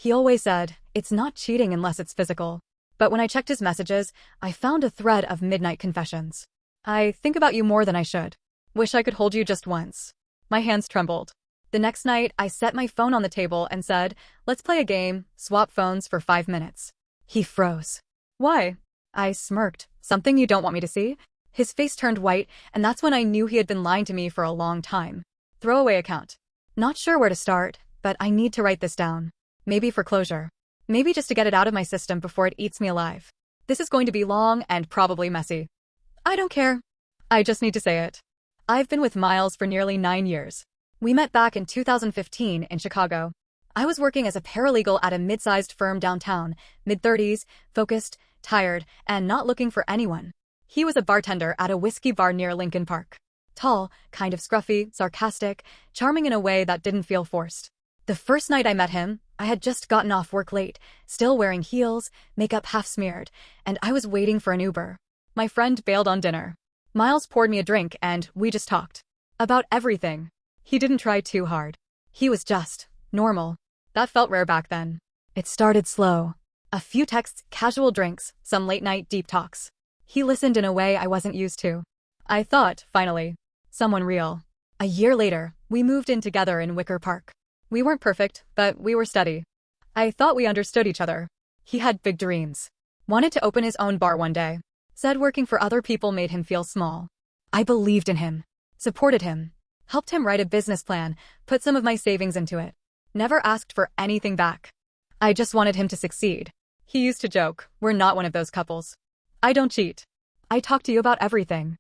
He always said, it's not cheating unless it's physical. But when I checked his messages, I found a thread of midnight confessions. I think about you more than I should. Wish I could hold you just once. My hands trembled. The next night, I set my phone on the table and said, let's play a game, swap phones for 5 minutes. He froze. Why? I smirked. Something you don't want me to see? His face turned white, and that's when I knew he had been lying to me for a long time. Throwaway account. Not sure where to start, but I need to write this down. Maybe for closure. Maybe just to get it out of my system before it eats me alive. This is going to be long and probably messy. I don't care. I just need to say it. I've been with Miles for nearly 9 years. We met back in 2015 in Chicago. I was working as a paralegal at a mid-sized firm downtown, mid-30s, focused, tired, and not looking for anyone. He was a bartender at a whiskey bar near Lincoln Park. Tall, kind of scruffy, sarcastic, charming in a way that didn't feel forced. The first night I met him, I had just gotten off work late, still wearing heels, makeup half smeared, and I was waiting for an Uber. My friend bailed on dinner. Miles poured me a drink and we just talked. About everything. He didn't try too hard. He was just normal. That felt rare back then. It started slow. A few texts, casual drinks, some late-night deep talks. He listened in a way I wasn't used to. I thought, finally, someone real. A year later, we moved in together in Wicker Park. We weren't perfect, but we were steady. I thought we understood each other. He had big dreams. Wanted to open his own bar one day. Said working for other people made him feel small. I believed in him. Supported him. Helped him write a business plan, put some of my savings into it. Never asked for anything back. I just wanted him to succeed. He used to joke, we're not one of those couples. I don't cheat. I talk to you about everything.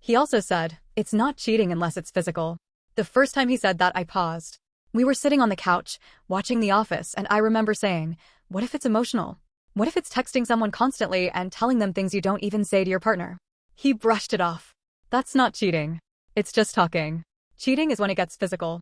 He also said, it's not cheating unless it's physical. The first time he said that, I paused. We were sitting on the couch, watching The Office, and I remember saying, what if it's emotional? What if it's texting someone constantly and telling them things you don't even say to your partner? He brushed it off. That's not cheating. It's just talking. Cheating is when it gets physical.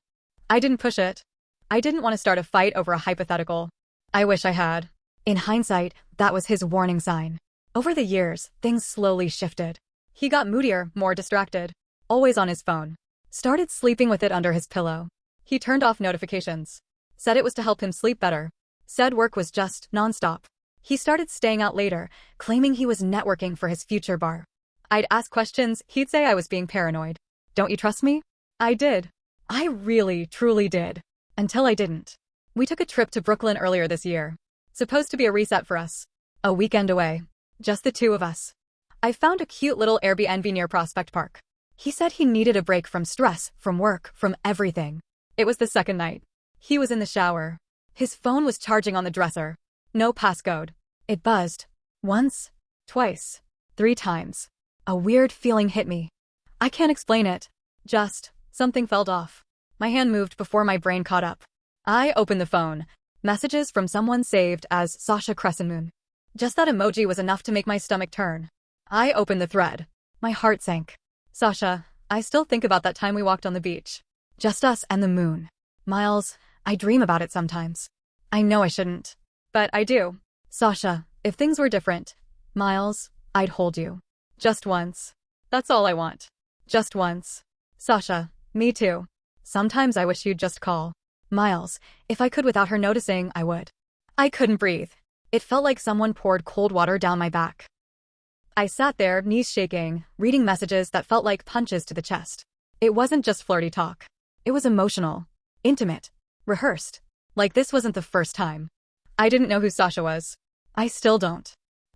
I didn't push it. I didn't want to start a fight over a hypothetical. I wish I had. In hindsight, that was his warning sign. Over the years, things slowly shifted. He got moodier, more distracted. Always on his phone. Started sleeping with it under his pillow. He turned off notifications. Said it was to help him sleep better. Said work was just nonstop. He started staying out later, claiming he was networking for his future bar. I'd ask questions, he'd say I was being paranoid. Don't you trust me? I did. I really, truly did. Until I didn't. We took a trip to Brooklyn earlier this year. Supposed to be a reset for us. A weekend away. Just the two of us. I found a cute little Airbnb near Prospect Park. He said he needed a break from stress, from work, from everything. It was the second night. He was in the shower. His phone was charging on the dresser. No passcode. It buzzed. Once, twice, 3 times. A weird feeling hit me. I can't explain it. Just, something felt off. My hand moved before my brain caught up. I opened the phone. Messages from someone saved as Sasha Crescent Moon. Just that emoji was enough to make my stomach turn. I opened the thread. My heart sank. Sasha, I still think about that time we walked on the beach. Just us and the moon. Miles, I dream about it sometimes. I know I shouldn't. But I do. Sasha, if things were different, Miles, I'd hold you. Just once. That's all I want. Just once. Sasha, me too. Sometimes I wish you'd just call. Miles, if I could without her noticing, I would. I couldn't breathe. It felt like someone poured cold water down my back. I sat there, knees shaking, reading messages that felt like punches to the chest. It wasn't just flirty talk. It was emotional. Intimate. Rehearsed. Like this wasn't the first time. I didn't know who Sasha was. I still don't.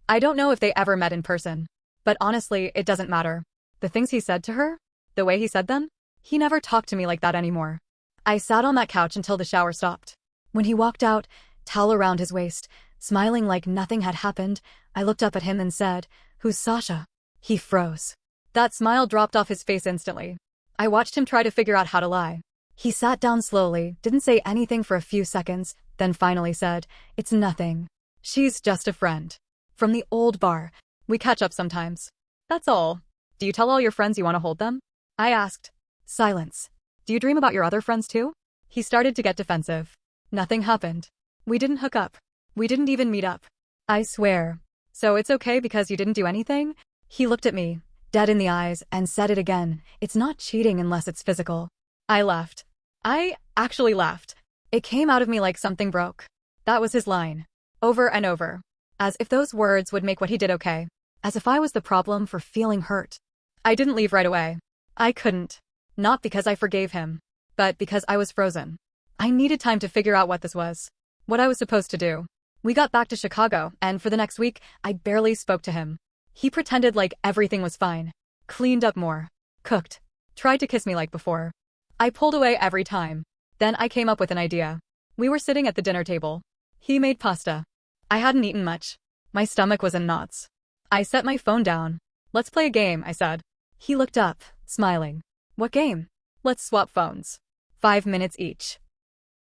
I don't know if they ever met in person. But honestly, it doesn't matter. The things he said to her? The way he said them? He never talked to me like that anymore. I sat on that couch until the shower stopped. When he walked out, towel around his waist, smiling like nothing had happened, I looked up at him and said, "Who's Sasha?" He froze. That smile dropped off his face instantly. I watched him try to figure out how to lie. He sat down slowly, didn't say anything for a few seconds, then finally said, "It's nothing. She's just a friend. From the old bar. We catch up sometimes. That's all. Do you tell all your friends you want to hold them?" I asked. Silence. "Do you dream about your other friends too?" He started to get defensive. Nothing happened. We didn't hook up. We didn't even meet up. I swear. "So it's okay because you didn't do anything?" He looked at me, dead in the eyes, and said it again. "It's not cheating unless it's physical." I laughed. I actually laughed. It came out of me like something broke. That was his line. Over and over. As if those words would make what he did okay. As if I was the problem for feeling hurt. I didn't leave right away. I couldn't. Not because I forgave him, but because I was frozen. I needed time to figure out what this was. What I was supposed to do. We got back to Chicago, and for the next week, I barely spoke to him. He pretended like everything was fine. Cleaned up more. Cooked. Tried to kiss me like before. I pulled away every time. Then I came up with an idea. We were sitting at the dinner table. He made pasta. I hadn't eaten much. My stomach was in knots. I set my phone down. Let's play a game, I said. He looked up, smiling. What game? Let's swap phones. 5 minutes each.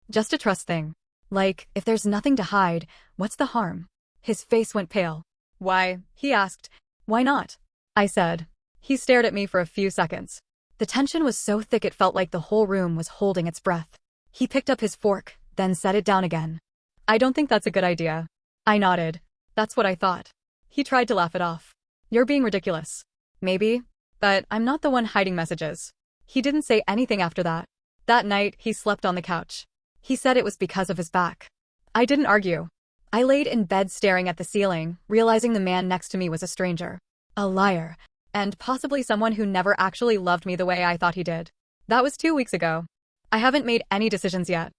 Just a trust thing. Like, if there's nothing to hide, what's the harm? His face went pale. Why? He asked. Why not? I said. He stared at me for a few seconds. The tension was so thick it felt like the whole room was holding its breath. He picked up his fork, then set it down again. I don't think that's a good idea. I nodded. That's what I thought. He tried to laugh it off. You're being ridiculous. Maybe, but I'm not the one hiding messages. He didn't say anything after that. That night, he slept on the couch. He said it was because of his back. I didn't argue. I laid in bed staring at the ceiling, realizing the man next to me was a stranger. A liar. And possibly someone who never actually loved me the way I thought he did. That was 2 weeks ago. I haven't made any decisions yet.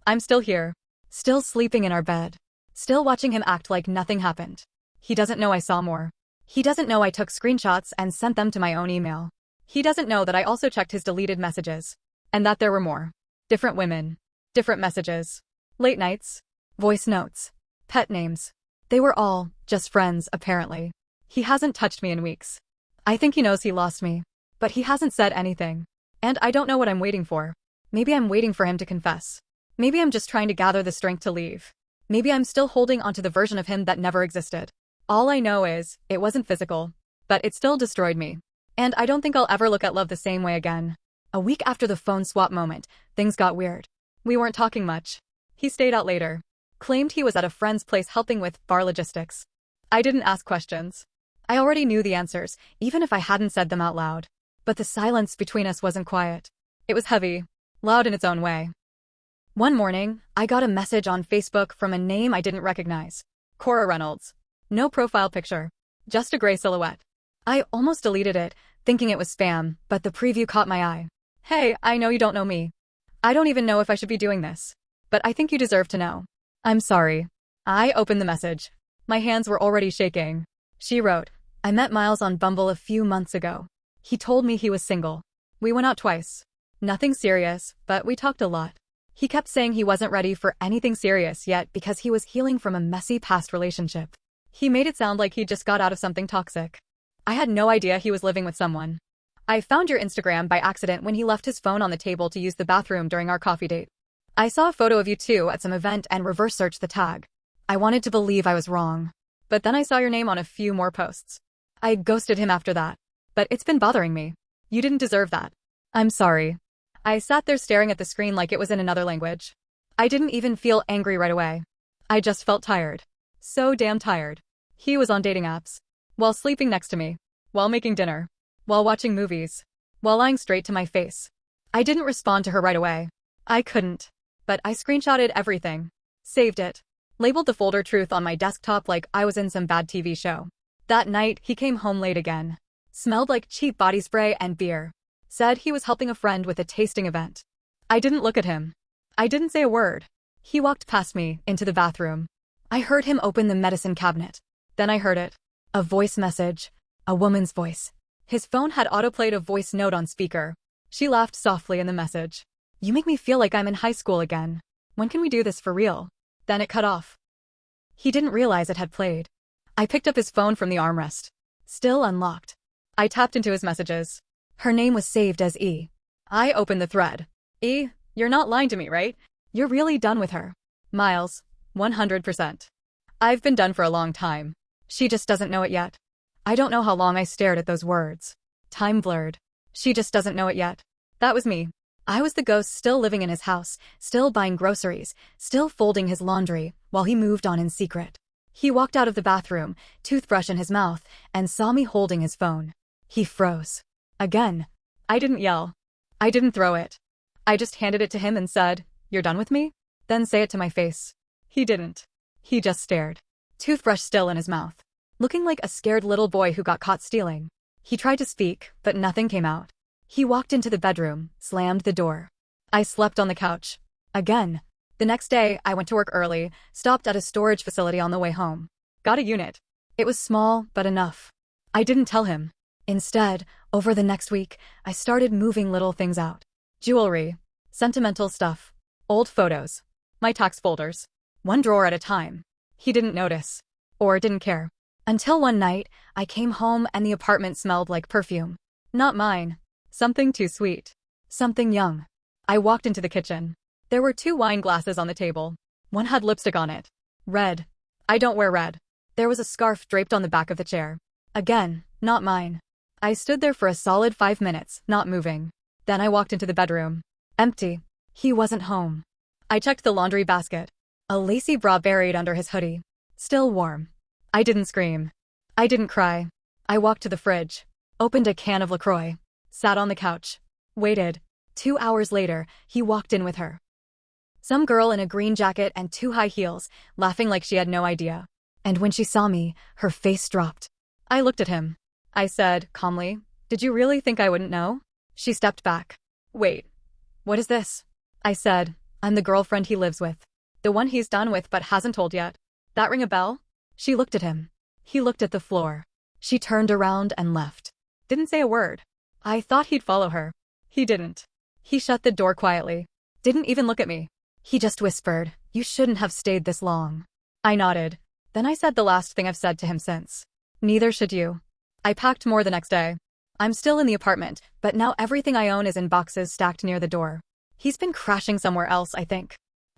I'm still here. Still sleeping in our bed. Still watching him act like nothing happened. He doesn't know I saw more. He doesn't know I took screenshots and sent them to my own email. He doesn't know that I also checked his deleted messages. And that there were more. Different women. Different messages. Late nights. Voice notes. Pet names. They were all just friends, apparently. He hasn't touched me in weeks. I think he knows he lost me. But he hasn't said anything. And I don't know what I'm waiting for. Maybe I'm waiting for him to confess. Maybe I'm just trying to gather the strength to leave. Maybe I'm still holding onto the version of him that never existed. All I know is, it wasn't physical. But it still destroyed me. And I don't think I'll ever look at love the same way again. A week after the phone swap moment, things got weird. We weren't talking much. He stayed out later. Claimed he was at a friend's place helping with bar logistics. I didn't ask questions. I already knew the answers, even if I hadn't said them out loud. But the silence between us wasn't quiet. It was heavy. Loud in its own way. One morning, I got a message on Facebook from a name I didn't recognize. Cora Reynolds. No profile picture. Just a gray silhouette. I almost deleted it, thinking it was spam, but the preview caught my eye. Hey, I know you don't know me. I don't even know if I should be doing this. But I think you deserve to know. I'm sorry. I opened the message. My hands were already shaking. She wrote, I met Miles on Bumble a few months ago. He told me he was single. We went out twice. Nothing serious, but we talked a lot. He kept saying he wasn't ready for anything serious yet because he was healing from a messy past relationship. He made it sound like he just got out of something toxic. I had no idea he was living with someone. I found your Instagram by accident when he left his phone on the table to use the bathroom during our coffee date. I saw a photo of you two at some event and reverse searched the tag. I wanted to believe I was wrong. But then I saw your name on a few more posts. I ghosted him after that. But it's been bothering me. You didn't deserve that. I'm sorry. I sat there staring at the screen like it was in another language. I didn't even feel angry right away. I just felt tired. So damn tired. He was on dating apps. While sleeping next to me. While making dinner. While watching movies. While lying straight to my face. I didn't respond to her right away. I couldn't. But I screenshotted everything. Saved it. Labeled the folder Truth on my desktop like I was in some bad TV show. That night, he came home late again. Smelled like cheap body spray and beer. Said he was helping a friend with a tasting event. I didn't look at him. I didn't say a word. He walked past me, into the bathroom. I heard him open the medicine cabinet. Then I heard it. A voice message. A woman's voice. His phone had autoplayed a voice note on speaker. She laughed softly in the message. You make me feel like I'm in high school again. When can we do this for real? Then it cut off. He didn't realize it had played. I picked up his phone from the armrest. Still unlocked. I tapped into his messages. Her name was saved as E. I opened the thread. E, you're not lying to me, right? You're really done with her. Miles, 100%. I've been done for a long time. She just doesn't know it yet. I don't know how long I stared at those words. Time blurred. She just doesn't know it yet. That was me. I was the ghost still living in his house, still buying groceries, still folding his laundry, while he moved on in secret. He walked out of the bathroom, toothbrush in his mouth, and saw me holding his phone. He froze. Again. I didn't yell. I didn't throw it. I just handed it to him and said, You're done with me? Then say it to my face. He didn't. He just stared. Toothbrush still in his mouth. Looking like a scared little boy who got caught stealing. He tried to speak, but nothing came out. He walked into the bedroom, slammed the door. I slept on the couch. Again. The next day, I went to work early, stopped at a storage facility on the way home. Got a unit. It was small, but enough. I didn't tell him. Instead, over the next week, I started moving little things out. Jewelry. Sentimental stuff. Old photos. My tax folders. One drawer at a time. He didn't notice. Or didn't care. Until one night, I came home and the apartment smelled like perfume. Not mine. Something too sweet. Something young. I walked into the kitchen. There were 2 wine glasses on the table. One had lipstick on it. Red. I don't wear red. There was a scarf draped on the back of the chair. Again, not mine. I stood there for a solid 5 minutes, not moving. Then I walked into the bedroom. Empty. He wasn't home. I checked the laundry basket. A lacy bra buried under his hoodie. Still warm. I didn't scream. I didn't cry. I walked to the fridge. Opened a can of LaCroix. Sat on the couch. Waited. 2 hours later, he walked in with her. Some girl in a green jacket and 2 high heels, laughing like she had no idea. And when she saw me, her face dropped. I looked at him. I said, calmly, "Did you really think I wouldn't know?" She stepped back. "Wait. What is this?" I said, "I'm the girlfriend he lives with. The one he's done with but hasn't told yet. That ring a bell?" She looked at him. He looked at the floor. She turned around and left. Didn't say a word. I thought he'd follow her. He didn't. He shut the door quietly. Didn't even look at me. He just whispered, "You shouldn't have stayed this long." I nodded. Then I said the last thing I've said to him since. "Neither should you." I packed more the next day. I'm still in the apartment, but now everything I own is in boxes stacked near the door. He's been crashing somewhere else, I think.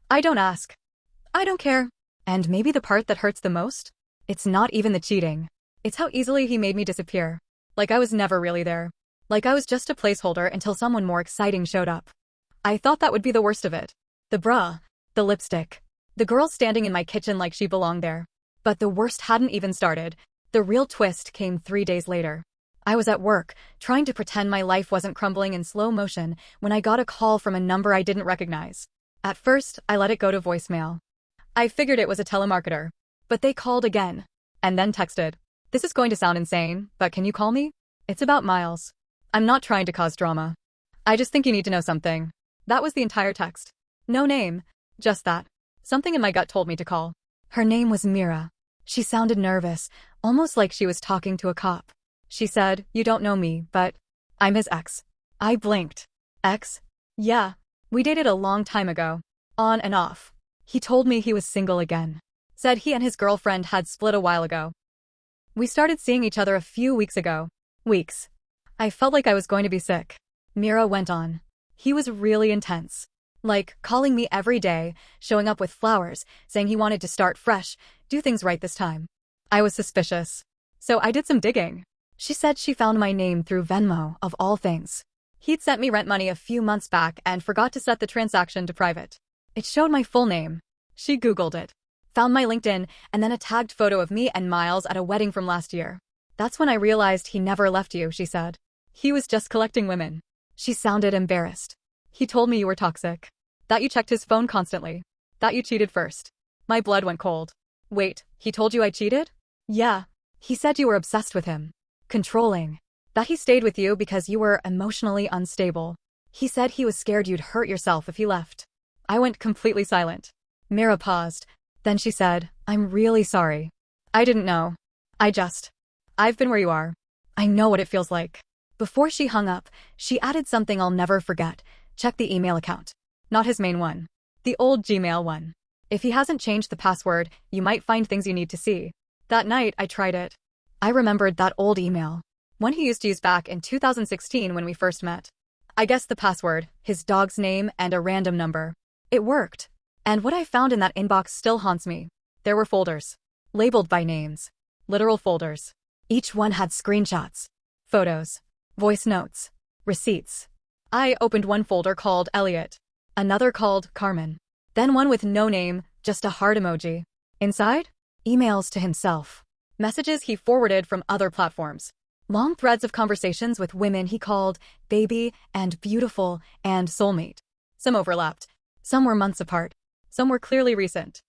I don't ask. I don't care. And maybe the part that hurts the most? It's not even the cheating. It's how easily he made me disappear. Like I was never really there. Like I was just a placeholder until someone more exciting showed up. I thought that would be the worst of it. The bra. The lipstick. The girl standing in my kitchen like she belonged there. But the worst hadn't even started. The real twist came 3 days later. I was at work, trying to pretend my life wasn't crumbling in slow motion, when I got a call from a number I didn't recognize. At first, I let it go to voicemail. I figured it was a telemarketer. But they called again. And then texted. "This is going to sound insane, but can you call me? It's about Miles. I'm not trying to cause drama. I just think you need to know something." That was the entire text. No name. Just that. Something in my gut told me to call. Her name was Mira. She sounded nervous, almost like she was talking to a cop. She said, "You don't know me, but I'm his ex." I blinked. Ex? Yeah. We dated a long time ago. On and off. He told me he was single again. Said he and his girlfriend had split a while ago. We started seeing each other a few weeks ago. Weeks. I felt like I was going to be sick. Mira went on. He was really intense. Like, calling me every day, showing up with flowers, saying he wanted to start fresh, do things right this time. I was suspicious. So I did some digging. She said she found my name through Venmo, of all things. He'd sent me rent money a few months back and forgot to set the transaction to private. It showed my full name. She Googled it. Found my LinkedIn, and then a tagged photo of me and Miles at a wedding from last year. "That's when I realized he never left you," she said. "He was just collecting women." She sounded embarrassed. "He told me you were toxic. That you checked his phone constantly. That you cheated first." My blood went cold. "Wait, he told you I cheated?" "Yeah. He said you were obsessed with him. Controlling. That he stayed with you because you were emotionally unstable. He said he was scared you'd hurt yourself if he left." I went completely silent. Mira paused. Then she said, "I'm really sorry. I didn't know. I've been where you are. I know what it feels like." Before she hung up, she added something I'll never forget. "Check the email account. Not his main one. The old Gmail one. If he hasn't changed the password, you might find things you need to see." That night, I tried it. I remembered that old email. One he used to use back in 2016 when we first met. I guessed the password, his dog's name, and a random number. It worked. And what I found in that inbox still haunts me. There were folders. Labeled by names. Literal folders. Each one had screenshots. Photos. Voice notes. Receipts. I opened one folder called Elliot. Another called Carmen. Then one with no name, just a heart emoji. Inside? Emails to himself. Messages he forwarded from other platforms. Long threads of conversations with women he called baby and beautiful and soulmate. Some overlapped. Some were months apart. Some were clearly recent.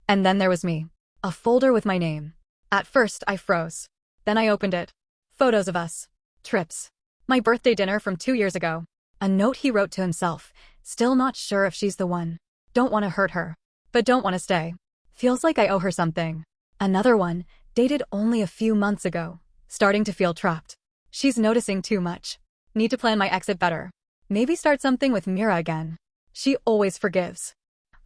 And then there was me. A folder with my name. At first, I froze. Then I opened it. Photos of us. Trips. My birthday dinner from 2 years ago. A note he wrote to himself. Still not sure if she's the one. Don't want to hurt her. But don't want to stay. Feels like I owe her something. Another one, dated only a few months ago. Starting to feel trapped. She's noticing too much. Need to plan my exit better. Maybe start something with Mira again. She always forgives.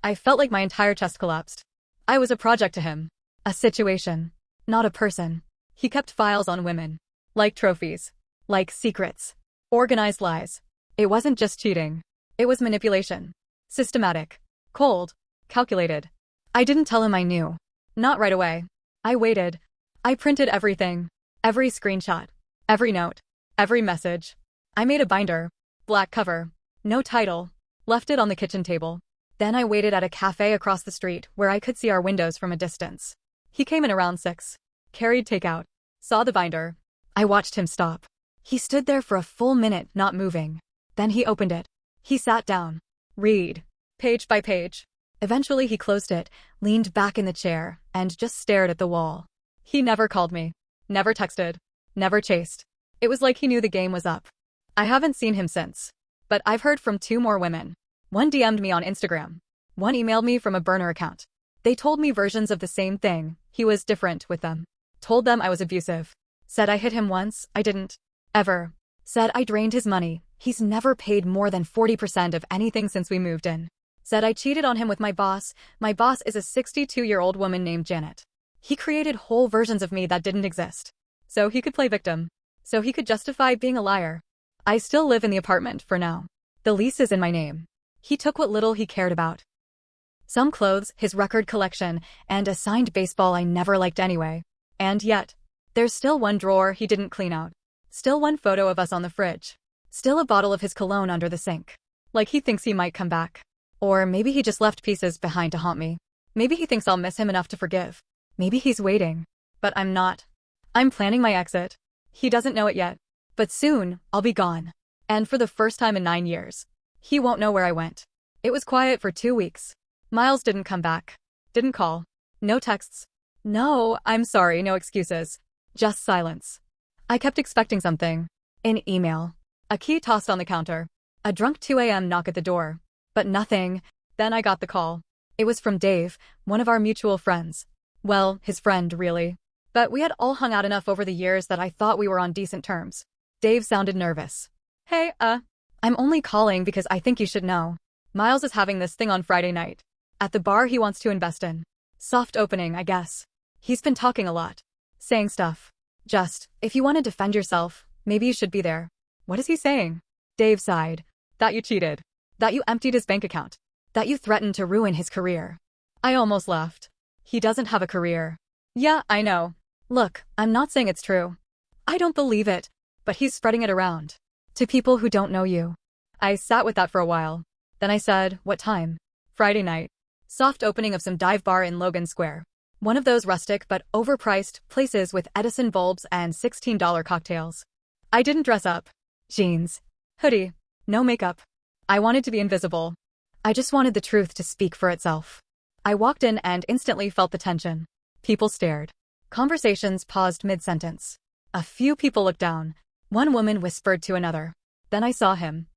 I felt like my entire chest collapsed. I was a project to him. A situation. Not a person. He kept files on women. Like trophies. Like secrets. Organized lies. It wasn't just cheating. It was manipulation. Systematic. Cold. Calculated. I didn't tell him I knew. Not right away. I waited. I printed everything. Every screenshot. Every note. Every message. I made a binder. Black cover. No title. Left it on the kitchen table. Then I waited at a cafe across the street where I could see our windows from a distance. He came in around 6. Carried takeout. Saw the binder. I watched him stop. He stood there for a full minute, not moving. Then he opened it. He sat down. Read. Page by page. Eventually he closed it, leaned back in the chair, and just stared at the wall. He never called me. Never texted. Never chased. It was like he knew the game was up. I haven't seen him since. But I've heard from 2 more women. One DM'd me on Instagram. One emailed me from a burner account. They told me versions of the same thing. He was different with them. Told them I was abusive. Said I hit him once, I didn't. Ever. Said I drained his money. He's never paid more than 40% of anything since we moved in. Said I cheated on him with my boss. My boss is a 62-year-old woman named Janet. He created whole versions of me that didn't exist. So he could play victim. So he could justify being a liar. I still live in the apartment for now. The lease is in my name. He took what little he cared about. Some clothes, his record collection, and a signed baseball I never liked anyway. And yet, there's still one drawer he didn't clean out. Still one photo of us on the fridge. Still a bottle of his cologne under the sink. Like he thinks he might come back. Or maybe he just left pieces behind to haunt me. Maybe he thinks I'll miss him enough to forgive. Maybe he's waiting. But I'm not. I'm planning my exit. He doesn't know it yet. But soon, I'll be gone. And for the first time in 9 years. He won't know where I went. It was quiet for 2 weeks. Miles didn't come back. Didn't call. No texts. No, I'm sorry, no excuses. Just silence. I kept expecting something. An email. A key tossed on the counter. A drunk 2 a.m. knock at the door. But nothing. Then I got the call. It was from Dave, one of our mutual friends. Well, his friend, really. But we had all hung out enough over the years that I thought we were on decent terms. Dave sounded nervous. Hey, I'm only calling because I think you should know. Miles is having this thing on Friday night. At the bar he wants to invest in. Soft opening, I guess. He's been talking a lot. Saying stuff. Just, if you want to defend yourself, maybe you should be there. What is he saying? Dave sighed. That you cheated. That you emptied his bank account. That you threatened to ruin his career. I almost laughed. He doesn't have a career. Yeah, I know. Look, I'm not saying it's true. I don't believe it. But he's spreading it around. To people who don't know you. I sat with that for a while. Then I said, what time? Friday night. Soft opening of some dive bar in Logan Square. One of those rustic but overpriced places with Edison bulbs and $16 cocktails. I didn't dress up. Jeans. Hoodie. No makeup. I wanted to be invisible. I just wanted the truth to speak for itself. I walked in and instantly felt the tension. People stared. Conversations paused mid-sentence. A few people looked down. One woman whispered to another. Then I saw him.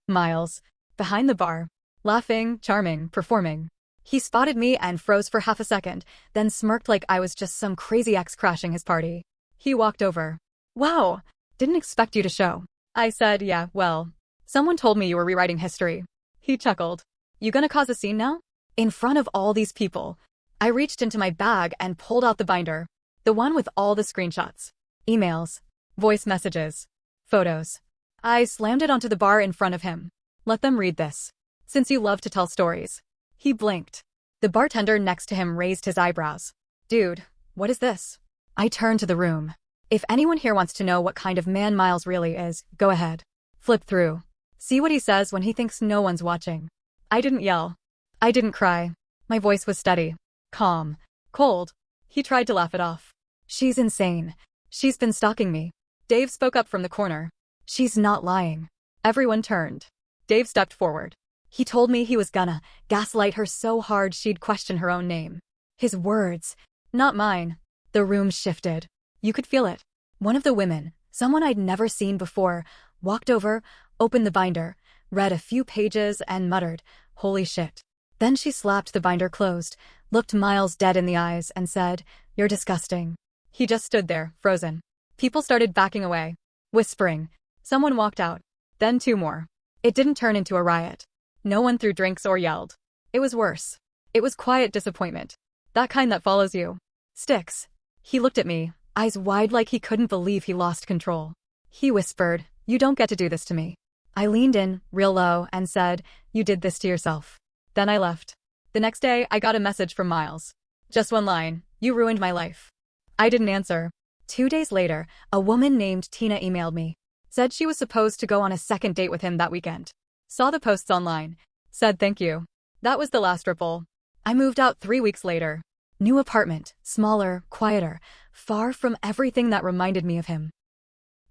Miles. Behind the bar. Laughing, charming, performing. He spotted me and froze for half a second, then smirked like I was just some crazy ex crashing his party. He walked over. Wow. Didn't expect you to show. I said, yeah, well. Someone told me you were rewriting history. He chuckled. You gonna cause a scene now? In front of all these people. I reached into my bag and pulled out the binder. The one with all the screenshots. Emails. Voice messages. Photos. I slammed it onto the bar in front of him. Let them read this. Since you love to tell stories. He blinked. The bartender next to him raised his eyebrows. Dude, what is this? I turned to the room. If anyone here wants to know what kind of man Miles really is, go ahead. Flip through. See what he says when he thinks no one's watching. I didn't yell. I didn't cry. My voice was steady. Calm. Cold. He tried to laugh it off. She's insane. She's been stalking me. Dave spoke up from the corner. She's not lying. Everyone turned. Dave stepped forward. He told me he was gonna gaslight her so hard she'd question her own name. His words, not mine. The room shifted. You could feel it. One of the women, someone I'd never seen before, walked over, opened the binder, read a few pages and muttered, "Holy shit." Then she slapped the binder closed, looked Miles dead in the eyes and said, "You're disgusting." He just stood there, frozen. People started backing away, whispering. Someone walked out. Then two more. It didn't turn into a riot. No one threw drinks or yelled. It was worse. It was quiet disappointment. That kind that follows you. Sticks. He looked at me, eyes wide like he couldn't believe he lost control. He whispered, "You don't get to do this to me." I leaned in, real low, and said, "You did this to yourself." Then I left. The next day, I got a message from Miles. Just one line, "You ruined my life." I didn't answer. 2 days later, a woman named Tina emailed me. Said she was supposed to go on a second date with him that weekend. Saw the posts online. Said thank you. That was the last ripple. I moved out 3 weeks later. New apartment, smaller, quieter, far from everything that reminded me of him.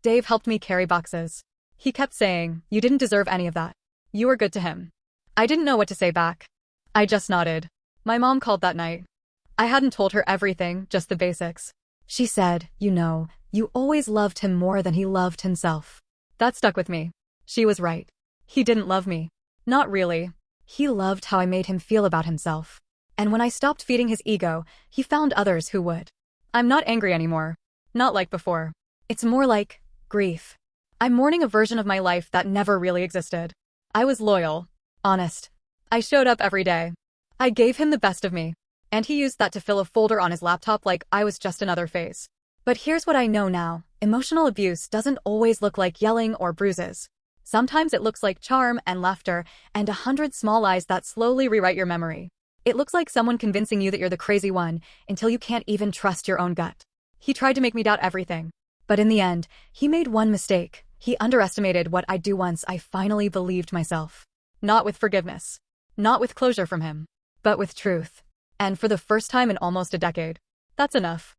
Dave helped me carry boxes. He kept saying, "You didn't deserve any of that. You were good to him." I didn't know what to say back. I just nodded. My mom called that night. I hadn't told her everything, just the basics. She said, "You always loved him more than he loved himself." That stuck with me. She was right. He didn't love me. Not really. He loved how I made him feel about himself. And when I stopped feeding his ego, he found others who would. I'm not angry anymore. Not like before. It's more like grief. I'm mourning a version of my life that never really existed. I was loyal. Honest. I showed up every day. I gave him the best of me. And he used that to fill a folder on his laptop like I was just another phase. But here's what I know now. Emotional abuse doesn't always look like yelling or bruises. Sometimes it looks like charm and laughter and 100 small lies that slowly rewrite your memory. It looks like someone convincing you that you're the crazy one until you can't even trust your own gut. He tried to make me doubt everything. But in the end, he made one mistake. He underestimated what I'd do once I finally believed myself. Not with forgiveness. Not with closure from him. But with truth. And for the first time in almost a decade. That's enough.